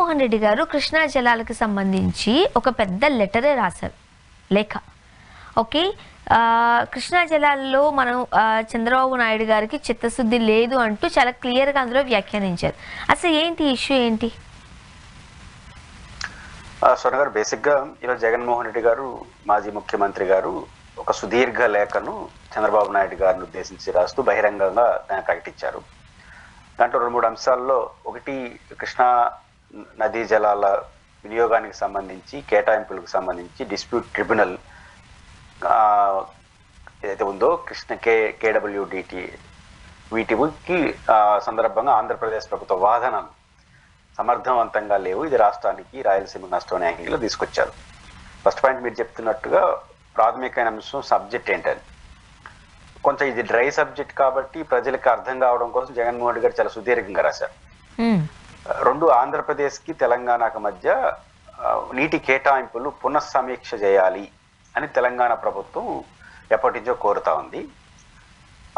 జగన్మోహన్ రెడ్డి గారు కృష్ణా జలాలకు సంబంధించి ఒక పెద్ద లెటరే రాశారు, లేఖ. ఓకే, కృష్ణా జలాల్లో మనం చంద్రబాబు నాయుడు గారికి చిత్తశుద్ధి లేదు అంటూ చాలా క్లియర్గా అందులో వ్యాఖ్యానించారు. అసలు ఏంటి ఇష్యూ ఏంటి? స్వర్ణ గారు, బేసిక్గా ఈరోజు జగన్మోహన్ రెడ్డి గారు మాజీ ముఖ్యమంత్రి గారు ఒక సుదీర్ఘ లేఖను చంద్రబాబు నాయుడు గారిని ఉద్దేశించి రాస్తూ బహిరంగంగా దాన్ని ప్రకటించారు. దాంట్లో 2-3 అంశాల్లో, ఒకటి కృష్ణా నదీ జలాల వినియోగానికి సంబంధించి, కేటాయింపులకు సంబంధించి డిస్ప్యూట్ ట్రిబ్యునల్ ఏదైతే ఉందో కేడబ్ల్యూడిటి వీటికి సందర్భంగా ఆంధ్రప్రదేశ్ ప్రభుత్వ వాదనలు సమర్థవంతంగా లేవు, ఇది రాష్ట్రానికి రాయలసీమ నష్టం అనే యాంగిల్లో తీసుకొచ్చారు. ఫస్ట్ పాయింట్ మీరు చెప్తున్నట్టుగా ప్రాథమికమైన అంశం సబ్జెక్ట్ ఏంటని. కొంచెం ఇది డ్రై సబ్జెక్ట్ కాబట్టి ప్రజలకు అర్థం కావడం కోసం జగన్మోహన్ రెడ్డి గారు చాలా సుదీర్ఘంగా రాశారు. 2, ఆంధ్రప్రదేశ్కి తెలంగాణకు మధ్య నీటి కేటాయింపులు పునఃసమీక్ష చేయాలి అని తెలంగాణ ప్రభుత్వం ఎప్పటి నుంచో కోరుతా ఉంది.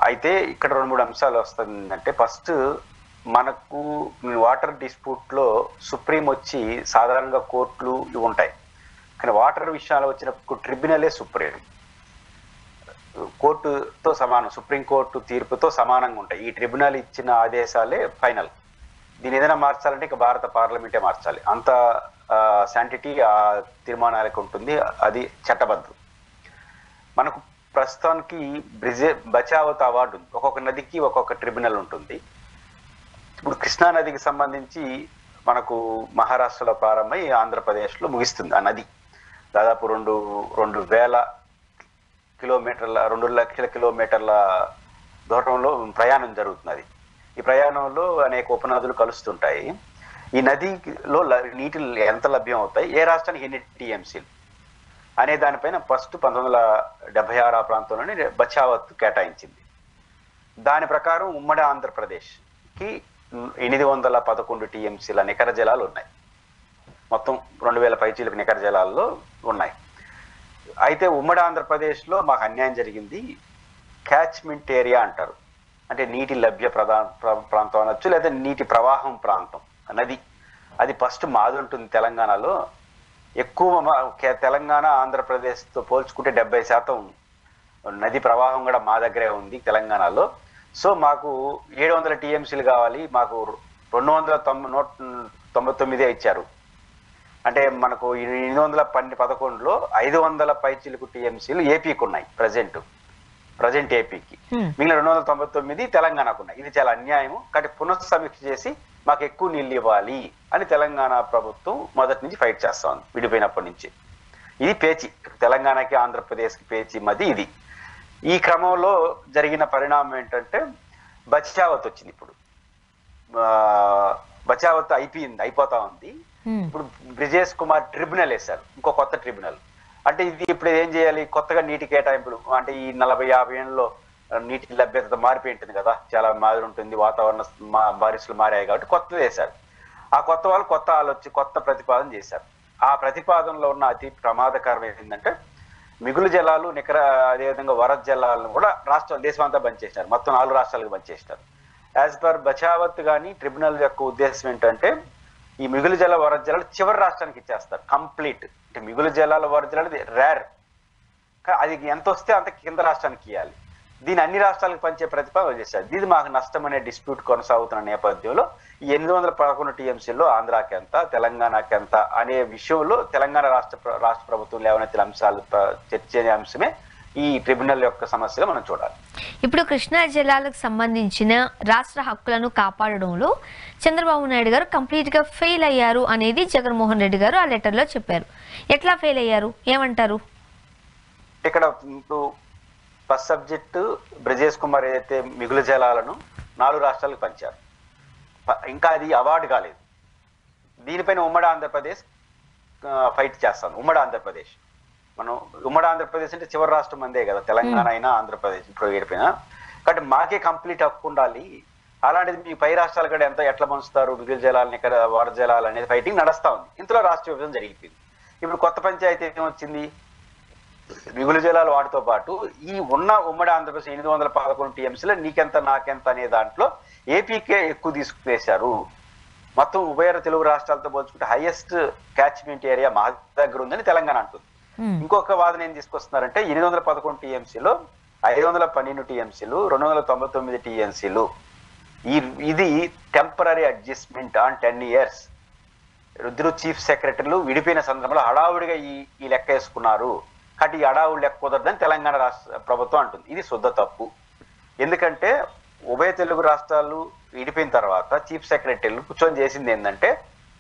అయితే ఇక్కడ 2-3 అంశాలు వస్తుందంటే, ఫస్ట్ మనకు వాటర్ డిస్ప్యూట్లో సుప్రీం వచ్చి సాధారణంగా కోర్టులు ఇవి ఉంటాయి, కానీ వాటర్ విషయాలు వచ్చినప్పుడు ట్రిబ్యునలే సుప్రీం, కోర్టుతో సమానం, సుప్రీంకోర్టు తీర్పుతో సమానంగా ఉంటాయి. ఈ ట్రిబ్యునల్ ఇచ్చిన ఆదేశాలే ఫైనల్. దీని ఏదైనా మార్చాలంటే ఇక భారత పార్లమెంటే మార్చాలి, అంత శాంటిటీ ఆ తీర్మానాలకు ఉంటుంది, అది చట్టబద్ధం. మనకు ప్రస్తుతానికి బచావత్ అవార్డు ఉంది, ఒక్కొక్క నదికి ఒక్కొక్క ట్రిబ్యునల్ ఉంటుంది. ఇప్పుడు కృష్ణా నదికి సంబంధించి మనకు మహారాష్ట్రలో ప్రారంభమై ఆంధ్రప్రదేశ్లో ముగిస్తుంది. ఆ నది దాదాపు 2,000 కిలోమీటర్ల 2 లక్షల కిలోమీటర్ల దూరంలో ప్రయాణం జరుగుతున్నది. ఈ ప్రయాణంలో అనేక ఉపనదులు కలుస్తుంటాయి. ఈ నదిలో నీటి ఎంత లభ్యం అవుతాయి, ఏ రాష్ట్రానికి ఎన్ని టీఎంసీలు అనే దానిపైన ఫస్ట్ 1976 ప్రాంతంలోనే బచావత్ కేటాయించింది. దాని ప్రకారం ఉమ్మడి ఆంధ్రప్రదేశ్కి 811 టీఎంసీల నికర జలాలు ఉన్నాయి. మొత్తం 2,000 పైచీలకు నికర జలాల్లో ఉన్నాయి. అయితే ఉమ్మడి ఆంధ్రప్రదేశ్లో మాకు అన్యాయం జరిగింది. క్యాచ్మెంట్ ఏరియా అంటారు, అంటే నీటి లభ్య ప్రాంతం అనొచ్చు, లేదా నీటి ప్రవాహం ప్రాంతం నది, అది ఫస్ట్ మాది ఉంటుంది తెలంగాణలో. ఎక్కువ తెలంగాణ ఆంధ్రప్రదేశ్తో పోల్చుకుంటే 70% నది ప్రవాహం కూడా మా దగ్గరే ఉంది తెలంగాణలో. సో మాకు 700 టీఎంసీలు కావాలి, మాకు 299 ఇచ్చారు. అంటే మనకు 811లో 500 పైచిలకు టీఎంసీలు ఏపీకి ఉన్నాయి ప్రజెంట్ ఏపీకి, మిగిలిన 299 తెలంగాణకు ఉన్నాయి. ఇది చాలా అన్యాయం, కాబట్టి పునఃసమీక్ష చేసి మాకు ఎక్కువ నీళ్ళు ఇవ్వాలి అని తెలంగాణ ప్రభుత్వం మొదటి నుంచి ఫైట్ చేస్తా ఉంది, విడిపోయినప్పటి నుంచి. ఇది పేచి, తెలంగాణకి ఆంధ్రప్రదేశ్కి పేచి మధ్య ఇది. ఈ క్రమంలో జరిగిన పరిణామం ఏంటంటే బచావత్ వచ్చింది. ఇప్పుడు బచావత్ అయిపోతా ఉంది. ఇప్పుడు బ్రిజేష్ కుమార్ ట్రిబ్యునల్ వేశారు, ఇంకో కొత్త ట్రిబ్యునల్. అంటే ఇది ఇప్పుడు ఏం చేయాలి, కొత్తగా నీటి కేటాయింపులు, అంటే ఈ 40-50 ఏళ్ళలో నీటి లభ్యత మారిపోయి ఉంటుంది కదా, చాలా మాదిరి ఉంటుంది, వాతావరణ బారిస్లు మారాయి కాబట్టి కొత్తది వేశారు. ఆ కొత్త వాళ్ళు కొత్త ప్రతిపాదన చేశారు. ఆ ప్రతిపాదనలో ఉన్న అతి ప్రమాదకరం ఏంటంటే, మిగులు జలాలు అదేవిధంగా వరద జలాలను కూడా దేశమంతా బంద్ చేసినారు, మొత్తం 4 రాష్ట్రాలకు బంద్ చేసినారు. యాజ్ పర్ బచావత్ కానీ ట్రిబ్యునల్ యొక్క ఉద్దేశం ఏంటంటే, ఈ మిగులు జల వరద జలాలు చివరి రాష్ట్రానికి ఇచ్చేస్తారు కంప్లీట్. అంటే మిగులు జలాల వరద జలాలు రేర్, అది ఎంత వస్తే అంత కింద రాష్ట్రానికి ఇవ్వాలి. దీన్ని అన్ని రాష్ట్రాలకు పంచే ప్రతిపాదన చేశారు. ఇది మాకు నష్టం అనే డిస్ప్యూట్ కొనసాగుతున్న నేపథ్యంలో ఈ 811 టీఎంసీల్లో ఆంధ్రాకి ఎంత, తెలంగాణకి ఎంత అనే విషయంలో తెలంగాణ రాష్ట్ర ప్రభుత్వం లేవనెత్తిన అంశాలు చర్చే అంశమే ఈ ట్రిబ్యునల్ యొక్క సమస్యగా మనం చూడాలి. ఇప్పుడు కృష్ణా జలాలకు సంబంధించిన రాష్ట్ర హక్కులను కాపాడడంలో చంద్రబాబు నాయుడు గారు కంప్లీట్గా ఫెయిల్ అయ్యారు అనేది జగన్మోహన్ రెడ్డి గారు ఆ లెటర్లో చెప్పారు. ఎట్లా ఫెయిల్ అయ్యారు, ఏమంటారు? ఇక్కడ ఇప్పుడు ఫస్ట్ సబ్జెక్టు బ్రిజేష్ కుమార్ ఏదైతే మిగులు జలాలను 4 రాష్ట్రాలకు పంచారు, ఇంకా అది అవార్డు కాలేదు. దీనిపైన ఉమ్మడి ఆంధ్రప్రదేశ్ ఫైట్ చేస్తాను. ఉమ్మడి ఆంధ్రప్రదేశ్ అంటే చివరి రాష్ట్రం అందే కదా, తెలంగాణ అయినా ఆంధ్రప్రదేశ్ ఇప్పుడు ఏడిపోయినా, కాబట్టి మాకే కంప్లీట్ హక్కు ఉండాలి. అలాంటిది మీ పై రాష్ట్రాలు కూడా ఎట్లా పంచుతారు మిగులు జలాలని, ఇక్కడ వరద జలాలు అనేది ఫైటింగ్ నడుస్తా ఉంది. ఇంతలో రాష్ట్ర విభజన జరిగిపోయింది. ఇప్పుడు కొత్త పంచాయతీ ఏమొచ్చింది, మిగులు జలాలు వాటితో పాటు ఈ ఉన్న ఉమ్మడి ఆంధ్రప్రదేశ్ 811 టీఎంసీలో నీకెంత నాకెంత అనే దాంట్లో ఏపీకే ఎక్కువ తీసుకునేశారు. మొత్తం ఉభయ తెలుగు రాష్ట్రాలతో పోల్చుకుంటే హైయెస్ట్ క్యాచ్మెంట్ ఏరియా మా దగ్గర ఉందని తెలంగాణ అంటుంది. ఇంకొక వాదన ఏం తీసుకొస్తున్నారంటే 811 టీఎంసీలో 512 టీఎంసీలు 299 టీఎంసీలు ఇది టెంపరీ అడ్జస్ట్మెంట్ ఆన్ 10 years. ఇద్దరు చీఫ్ సెక్రటరీలు విడిపోయిన సందర్భంలో హడావుడిగా ఈ లెక్క వేసుకున్నారు. కాబట్టి ఈ హడావుడి లెక్క కుదరదని తెలంగాణ రాష్ట్ర ప్రభుత్వం అంటుంది. ఇది శుద్ధ తప్పు. ఎందుకంటే ఉభయ తెలుగు రాష్ట్రాలు విడిపోయిన తర్వాత చీఫ్ సెక్రటరీలు కూర్చొని చేసింది ఏంటంటే,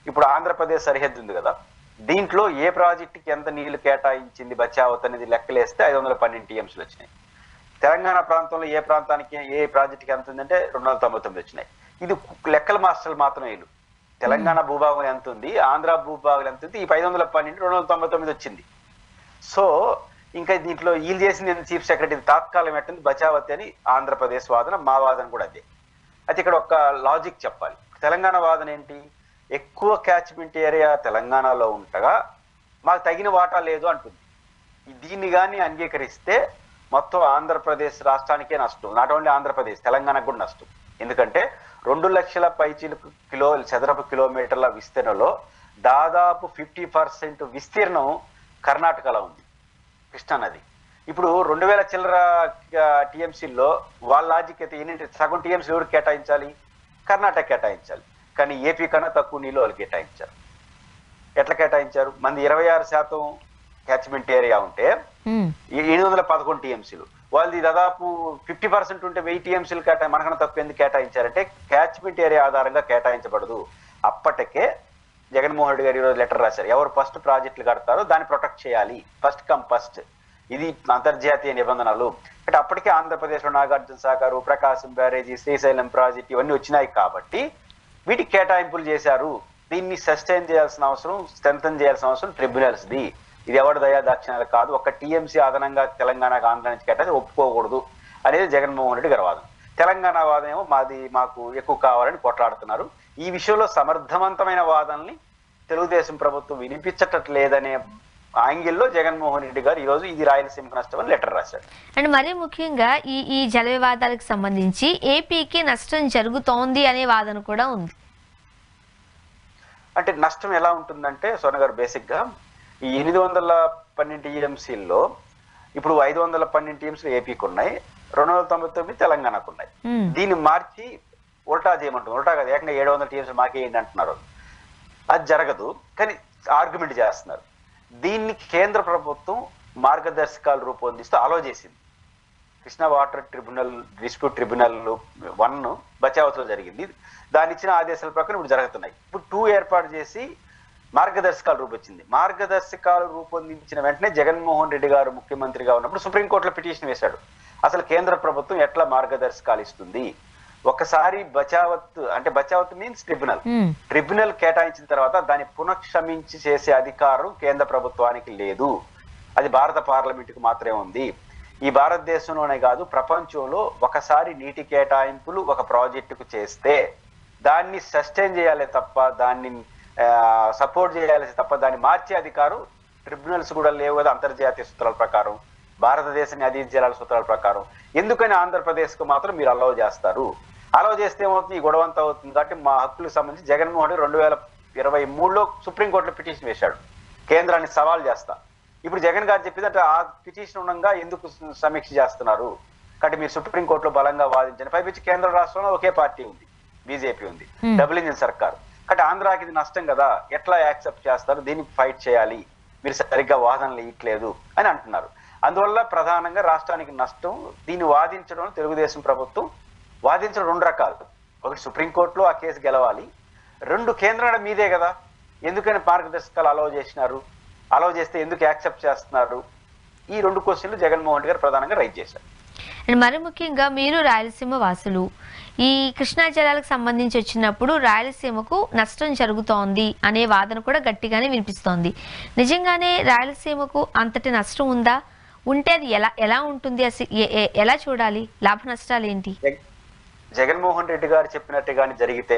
ఇప్పుడు ఆంధ్రప్రదేశ్ సరిహద్దు ఉంది కదా, దీంట్లో ఏ ప్రాజెక్టుకి ఎంత నీళ్లు కేటాయించింది బచావత్ అనేది లెక్కలేస్తే 512 టీఎంసీలు వచ్చినాయి. తెలంగాణ ప్రాంతంలో ఏ ప్రాంతానికి ఏ ప్రాజెక్టుకి ఎంత ఉందంటే 299 వచ్చినాయి. ఇది లెక్కల మాస్టర్లు మాత్రమే వీళ్ళు. తెలంగాణ భూభాగం ఎంత ఉంది, ఆంధ్ర భూభాగం ఎంత ఉంది, ఈ 512 299 వచ్చింది. సో ఇంకా దీంట్లో వీళ్ళు చేసింది చీఫ్ సెక్రటరీ తాత్కాలం పెట్టింది బచావత్ అని ఆంధ్రప్రదేశ్ వాదన, మా వాదన కూడా అదే. అయితే ఇక్కడ ఒక లాజిక్ చెప్పాలి. తెలంగాణ వాదన ఏంటి, ఎక్కువ క్యాచ్మెంట్ ఏరియా తెలంగాణలో ఉండగా మాకు తగిన వాటా లేదు అంటుంది. దీన్ని కానీ అంగీకరిస్తే మొత్తం ఆంధ్రప్రదేశ్ రాష్ట్రానికే నష్టం, నాట్ ఓన్లీ ఆంధ్రప్రదేశ్, తెలంగాణకు కూడా నష్టం. ఎందుకంటే 2 లక్షల పైచిలకు చదరపు కిలోమీటర్ల విస్తీర్ణంలో దాదాపు 50% విస్తీర్ణం కర్ణాటకలో ఉంది, కృష్ణా నది. ఇప్పుడు 2000 చిల్లర టీఎంసీల్లో వాళ్ళ లాజిక్ అయితే ఏంటంటే సగం టీఎంసీ ఎవరికి కేటాయించాలి, కర్ణాటక కేటాయించాలి. కానీ ఏపీ కన్నా తక్కువ నీళ్ళు వాళ్ళు కేటాయించారు. ఎట్లా కేటాయించారు, మంది 26% క్యాచ్మెంట్ ఏరియా ఉంటే 711 టీఎంసీలు, వాళ్ళది దాదాపు 50% ఉంటే 1000 టీఎంసీలు మనకన్నా తక్కువ ఎందుకు కేటాయించారంటే క్యాచ్మెంట్ ఏరియా ఆధారంగా కేటాయించబడదు. అప్పటికే జగన్మోహన్ రెడ్డి గారు ఈరోజు లెటర్ రాశారు, ఎవరు ఫస్ట్ ప్రాజెక్టులు కడతారో దాన్ని ప్రొటెక్ట్ చేయాలి, ఫస్ట్ కమ్ ఫస్ట్, ఇది అంతర్జాతీయ నిబంధనలు. అంటే అప్పటికే ఆంధ్రప్రదేశ్లో నాగార్జున సాగర్, ప్రకాశం బ్యారేజీ, శ్రీశైలం ప్రాజెక్ట్ ఇవన్నీ వచ్చినాయి కాబట్టి వీటికి కేటాయింపులు చేశారు. దీన్ని సస్టైన్ చేయాల్సిన అవసరం, స్ట్రెంథన్ చేయాల్సిన అవసరం ట్రిబ్యునల్స్ది. ఇది ఎవరి దయా దాక్షిణ్యాలు కాదు. ఒక టీఎంసీ అదనంగా తెలంగాణకు ఆంధ్ర నుంచి కేటాయితే ఒప్పుకోకూడదు అనేది జగన్మోహన్ రెడ్డి గారి వాదన. తెలంగాణ వాదన ఏమో మాకు ఎక్కువ కావాలని కొట్లాడుతున్నారు. ఈ విషయంలో సమర్థవంతమైన వాదనల్ని తెలుగుదేశం ప్రభుత్వం వినిపించట్లేదనే యాంగిల్లో జగన్మోహన్ రెడ్డి గారు ఈరోజు ఇది రాయలసీమకు నష్టం అని లెటర్ రాశారు. అండ్ మరీ ముఖ్యంగా ఈ జల వివాదాలకు సంబంధించి ఏపీకి నష్టం జరుగుతోంది అనే వాదన కూడా ఉంది. అంటే నష్టం ఎలా ఉంటుందంటే సోన గారు, బేసిక్ గా ఈ 812 టీఎంసీల్లో ఇప్పుడు 512 టీఎంసీలు ఏపీకి ఉన్నాయి, 299 తెలంగాణకు ఉన్నాయి. దీన్ని మార్చి ఉల్టా చేయమంటుంది. ఉల్టా కాదు, ఏకంగా 700 టీఎంసీ మాకే ఏంటి అంటున్నారు. అది జరగదు, కానీ ఆర్గ్యుమెంట్ చేస్తున్నారు. దీన్ని కేంద్ర ప్రభుత్వం మార్గదర్శకాలు రూపొందిస్తూ అలో చేసింది. Krishna water tribunal dispute tribunal 1 బచావత్లో జరిగింది. దాని ఇచ్చిన ఆదేశాల ప్రకారం ఇప్పుడు జరుగుతున్నాయి. ఇప్పుడు 2 ఏర్పాటు చేసి మార్గదర్శకాలు రూపొచ్చింది. మార్గదర్శకాలు రూపొందించిన వెంటనే జగన్మోహన్ రెడ్డి గారు ముఖ్యమంత్రిగా ఉన్నప్పుడు సుప్రీంకోర్టులో పిటిషన్ వేశాడు, అసలు కేంద్ర ప్రభుత్వం ఎట్లా మార్గదర్శకాలు ఇస్తుంది. ఒకసారి బచావత్ మీన్స్ ట్రిబ్యునల్ కేటాయించిన తర్వాత దాన్ని పునఃక్షమించి చేసే అధికారం కేంద్ర ప్రభుత్వానికి లేదు. అది భారత పార్లమెంటుకు మాత్రమే ఉంది. ఈ భారతదేశంలోనే కాదు, ప్రపంచంలో ఒకసారి నీటి కేటాయింపులు ఒక ప్రాజెక్టుకు చేస్తే దాన్ని సస్టైన్ చేయాలి తప్ప, దాన్ని సపోర్ట్ చేయాలి తప్ప, దాన్ని మార్చే అధికారం ట్రిబ్యునల్స్ కూడా లేవు కదా అంతర్జాతీయ సూత్రాల ప్రకారం, భారతదేశ నదీ జలాల సూత్రాల ప్రకారం. ఎందుకని ఆంధ్రప్రదేశ్కు మాత్రం మీరు అలౌ చేస్తారు? అలౌ చేస్తే ఏమవుతుంది, ఈ గొడవ అంతా అవుతుంది. కాబట్టి మా హక్కులకు సంబంధించి జగన్మోహన్ రెడ్డి 2023లో సుప్రీంకోర్టులో పిటిషన్ వేశాడు, కేంద్రాన్ని సవాల్ చేస్తా. ఇప్పుడు జగన్ గారు చెప్పిందంటే ఆ పిటిషన్ ఉండగా ఎందుకు సమీక్ష చేస్తున్నారు, కాబట్టి మీరు సుప్రీంకోర్టులో బలంగా వాదించండి. పైపించి కేంద్ర రాష్ట్రంలో ఒకే పార్టీ ఉంది, బీజేపీ ఉంది, డబుల్ ఇంజిన్ సర్కార్. కాబట్టి ఆంధ్రాకి ఇది నష్టం కదా, ఎట్లా యాక్సెప్ట్ చేస్తారు, దీన్ని ఫైట్ చేయాలి, మీరు సరిగ్గా వాదనలు ఇవ్వట్లేదు అని అంటున్నారు. అందువల్ల ప్రధానంగా రాష్ట్రానికి నష్టం. దీన్ని వాదించడం తెలుగుదేశం ప్రభుత్వం వాదించడం 2 రకాలు. ఒకటి సుప్రీంకోర్టులో ఆ కేసు గెలవాలి, 2 కేంద్రాల మీదే కదా, ఎందుకని మార్గదర్శకాలు అలౌ చేసినారు, అలౌ చేస్తే ఎందుకు యాక్సెప్ట్ చేస్తున్నారు, ఈ 2 క్వశ్చన్లు జగన్మోహన్ రెడ్డి గారు ప్రధానంగా రైజ్ చేశారు. అండ్ మరి ముఖ్యంగా మీరు రాయలసీమ వాసులు, ఈ కృష్ణా జలాలకు సంబంధించి వచ్చినప్పుడు రాయలసీమకు నష్టం జరుగుతోంది అనే వాదన కూడా గట్టిగానే వినిపిస్తోంది. నిజంగానే రాయలసీమకు అంతటి నష్టం ఉందా? ఉంటే అది ఎలా ఉంటుంది, ఎలా చూడాలి, లాభ నష్టాలు ఏంటి? జగన్మోహన్ రెడ్డి గారు చెప్పినట్టుగాని జరిగితే,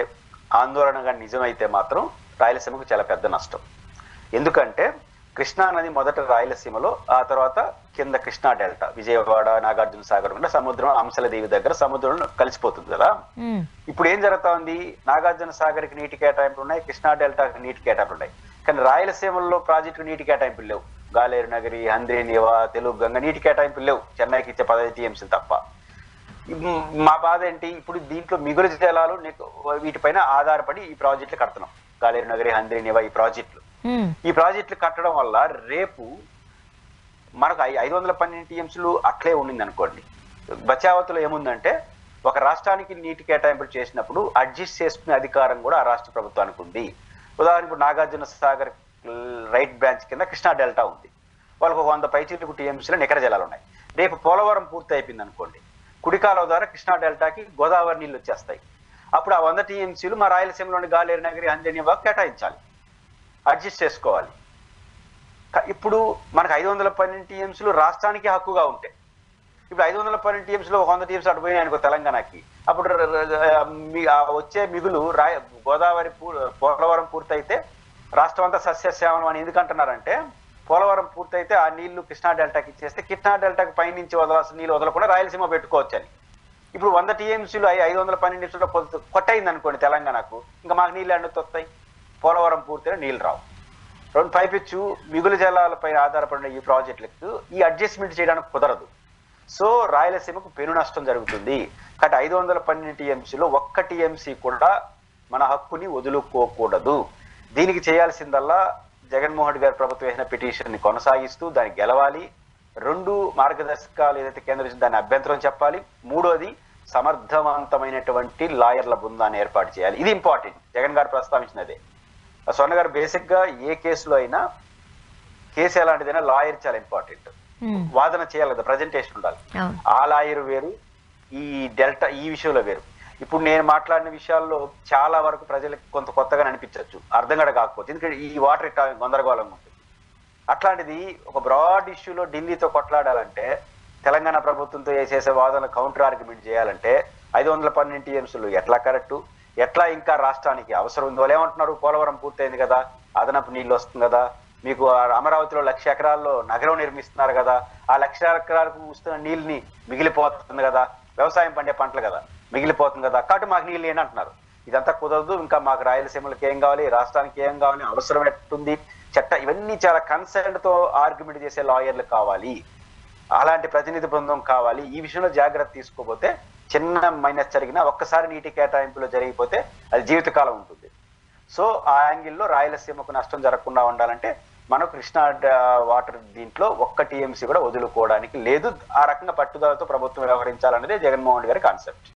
ఆందోళనగా నిజమైతే మాత్రం రాయలసీమకు చాలా పెద్ద నష్టం. ఎందుకంటే కృష్ణా నది మొదట రాయలసీమలో, ఆ తర్వాత కింద కృష్ణా డెల్టా విజయవాడ నాగార్జున సాగర్ కూడా సముద్రం అంశలదేవి దగ్గర సముద్రంలో కలిసిపోతుంది కదా. ఇప్పుడు ఏం జరుగుతా ఉంది, నాగార్జున సాగర్కి నీటి కేటాయింపులు ఉన్నాయి, కృష్ణా డెల్టాకి నీటి కేటాయింపులు ఉన్నాయి, కానీ రాయలసీమలో ప్రాజెక్టు నీటి కేటాయింపులు లేవు. గాలేరు నగరి, హంద్రీనివా, తెలుగు గంగ నీటి కేటాయింపులు లేవు, చెన్నైకి ఇచ్చే 15 టీఎంసీలు తప్ప. మా బాధ ఏంటి, ఇప్పుడు దీంట్లో మిగులు జలాలు వీటిపైన ఆధారపడి ఈ ప్రాజెక్టులు కడుతున్నాం. గాలేరు నగరి, హంద్రీనివా ఈ ప్రాజెక్టులు కట్టడం వల్ల రేపు మనకు 512 టీఎంసీలు అట్లే ఉండింది అనుకోండి. బచావతిలో ఏముందంటే ఒక రాష్ట్రానికి నీటి కేటాయింపులు చేసినప్పుడు అడ్జస్ట్ చేసుకునే అధికారం కూడా ఆ రాష్ట్ర ప్రభుత్వానికి ఉంది. ఉదాహరణకు నాగార్జున సాగర్ రైట్ బ్రాంచ్ కింద కృష్ణా డెల్టా ఉంది, వాళ్ళకు 100 పైచీలకు టీఎంసీల నికర జలాలు ఉన్నాయి. రేపు పోలవరం పూర్తి అయిపోయింది అనుకోండి, కుడికాలువ ద్వారా కృష్ణా డెల్టాకి గోదావరి నీళ్ళు వచ్చేస్తాయి. అప్పుడు ఆ 100 టీఎంసీలు మా రాయలసీమలోని గాలేరు నగరి, హంద్రీనివా కేటాయించాలి, అడ్జస్ట్ చేసుకోవాలి. ఇప్పుడు మనకు 512 టీఎంసీలు రాష్ట్రానికి హక్కుగా ఉంటాయి. ఇప్పుడు 512 టీఎంసీలో 100 టీఎంసీ అటు పోయినాయి అనుకో తెలంగాణకి, అప్పుడు వచ్చే మిగులు గోదావరి పోలవరం పూర్తయితే రాష్ట్రం అంతా సస్యశ్యామలం అని ఎందుకంటున్నారంటే, పోలవరం పూర్తయితే ఆ నీళ్లు కృష్ణా డెల్టాకి ఇచ్చేస్తే కృష్ణా డెల్టాకి పైనుంచి వదలాల్సిన నీళ్ళు వదలకుండా రాయలసీమ పెట్టుకోవచ్చు అని. ఇప్పుడు 100 టీఎంసీలు 512 టీఎంసీలో కొట్టయింది అనుకోండి తెలంగాణకు, ఇంకా మాకు నీళ్ళు ఎండుతూ వస్తాయి, పోలవరం పూర్తయినా నీళ్ళు రావు. రెండు పైపెచ్చు మిగులు జలాలపై ఆధారపడిన ఈ ప్రాజెక్టులకు ఈ అడ్జస్ట్మెంట్ చేయడానికి కుదరదు. సో రాయలసీమకు పెను నష్టం జరుగుతుంది. కాబట్టి 512 టీఎంసీలో 1 టీఎంసీ కూడా మన హక్కుని వదులుకోకూడదు. దీనికి చేయాల్సిందల్లా జగన్మోహన్ రెడ్డి గారి ప్రభుత్వం వేసిన పిటిషన్ ని కొనసాగిస్తూ దాన్ని గెలవాలి. 2 మార్గదర్శకాలు ఏదైతే కేంద్రం దాన్ని అభ్యంతరం చెప్పాలి. 3వది సమర్థవంతమైనటువంటి లాయర్ల బృందాన్ని ఏర్పాటు చేయాలి. ఇది ఇంపార్టెంట్. జగన్ గారు ప్రస్తావించినదే. స్వర్ణ గారు బేసిక్ గా ఏ కేసులో అయినా కేసు ఎలాంటిదైనా లాయర్ చాలా ఇంపార్టెంట్. వాదన చేయాలి కదా, ప్రజెంటేషన్ ఉండాలి. ఆ లాయర్ వేరు, ఈ డెల్టా ఈ విషయంలో వేరు. ఇప్పుడు నేను మాట్లాడిన విషయాల్లో చాలా వరకు ప్రజలకు కొంత కొత్తగా అనిపించవచ్చు, అర్థం కూడా కాకపోతే, ఎందుకంటే ఈ వాటర్ ఇట్లా గందరగోళంగా ఉంటుంది. అట్లాంటిది ఒక బ్రాడ్ ఇష్యూలో ఢిల్లీతో కొట్లాడాలంటే, తెలంగాణ ప్రభుత్వంతో చేసే వాదన కౌంటర్ ఆర్గ్యుమెంట్ చేయాలంటే 512 టీఎంసీలు ఎట్లా కరెక్టు, ఎట్లా ఇంకా రాష్ట్రానికి అవసరం ఉంది. వాళ్ళు ఏమంటున్నారు, పోలవరం పూర్తయింది కదా, అదనపు నీళ్ళు వస్తుంది కదా, మీకు అమరావతిలో 1,00,000 ఎకరాల్లో నగరం నిర్మిస్తున్నారు కదా, ఆ 1,00,000 ఎకరాలకు వస్తున్న నీళ్ళని మిగిలిపోతుంది కదా, వ్యవసాయం పండే పంటలు కదా మిగిలిపోతుంది కదా, కాబట్టి మాకు నీళ్ళు ఏంటి అంటున్నారు. ఇదంతా కుదరదు. ఇంకా మాకు రాయలసీమలకు ఏం కావాలి, రాష్ట్రానికి ఏం కావాలి, అవసరం ఎట్టుంది, ఇవన్నీ చాలా కన్సర్న్ తో ఆర్గ్యుమెంట్ చేసే లాయర్లు కావాలి, అలాంటి ప్రతినిధి బృందం కావాలి. ఈ విషయంలో జాగ్రత్త తీసుకోకపోతే చిన్న మైనస్ జరిగినా, ఒక్కసారి నీటి కేటాయింపులో జరిగిపోతే అది జీవితకాలం ఉంటుంది. సో ఆ యాంగిల్లో రాయలసీమకు నష్టం జరగకుండా ఉండాలంటే మనం కృష్ణా వాటర్ దీంట్లో 1 టీఎంసీ కూడా వదులుకోవడానికి లేదు. ఆ రకంగా పట్టుదలతో ప్రభుత్వం వ్యవహరించాలనేదే జగన్మోహన్ రెడ్డి గారి కాన్సెప్ట్.